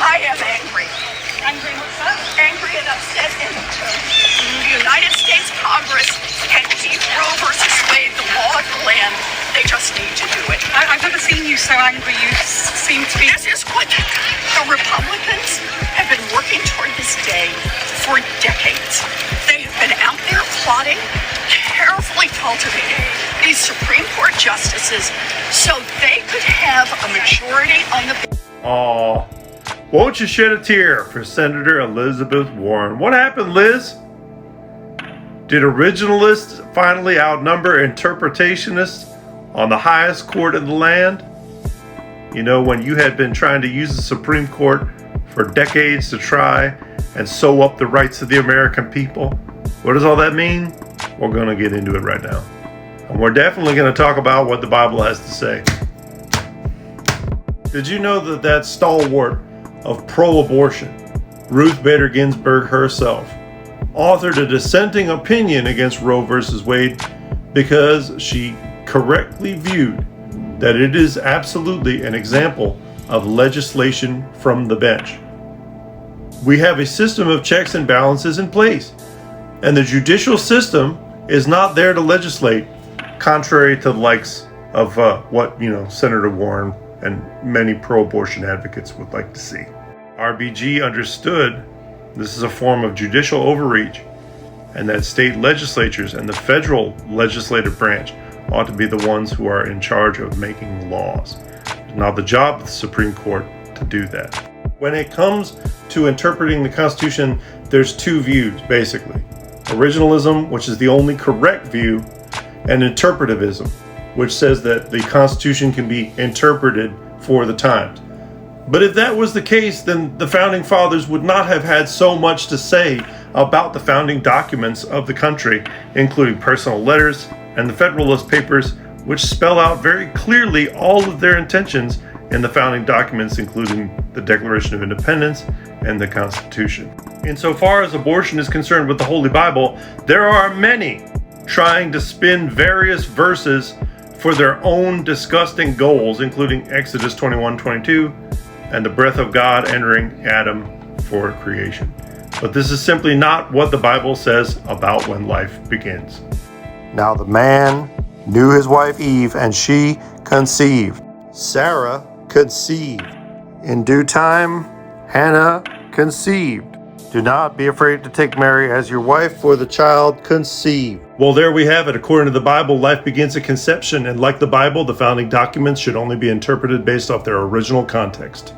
I am angry. Angry what's that? Angry and upset. And the United States Congress can keep Roe versus Wade, the law of the land. They just need to do it. I've never seen you so angry. You seem to be... This is what the Republicans have been working toward this day for decades. They have been out there plotting, carefully cultivating these Supreme Court justices so they could have a majority on the... Aw, won't you shed a tear for Senator Elizabeth Warren? What happened, Liz? Did originalists finally outnumber interpretationists on the highest court in the land? You know, when you had been trying to use the Supreme Court for decades to try and sew up the rights of the American people, what does all that mean? We're going to get into it right now. And we're definitely going to talk about what the Bible has to say. Did you know that stalwart of pro-abortion, Ruth Bader Ginsburg herself, authored a dissenting opinion against Roe versus Wade because she correctly viewed that it is absolutely an example of legislation from the bench. We have a system of checks and balances in place, and the judicial system is not there to legislate, contrary to the likes of what Senator Warren and many pro-abortion advocates would like to see. RBG understood this is a form of judicial overreach, and that state legislatures and the federal legislative branch ought to be the ones who are in charge of making laws. It's not the job of the Supreme Court to do that. When it comes to interpreting the Constitution, there's two views, basically. Originalism, which is the only correct view, and interpretivism, which says that the Constitution can be interpreted for the times. But if that was the case, then the Founding Fathers would not have had so much to say about the founding documents of the country, including personal letters and the Federalist Papers, which spell out very clearly all of their intentions in the founding documents, including the Declaration of Independence and the Constitution. Insofar as abortion is concerned with the Holy Bible, there are many trying to spin various verses for their own disgusting goals, including Exodus 21:22 and the breath of God entering Adam for creation. But this is simply not what the Bible says about when life begins. Now the man knew his wife Eve, and she conceived. Sarah conceived. In due time, Hannah conceived. Do not be afraid to take Mary as your wife, for the child conceived. Well, there we have it. According to the Bible, life begins at conception, and like the Bible, the founding documents should only be interpreted based off their original context.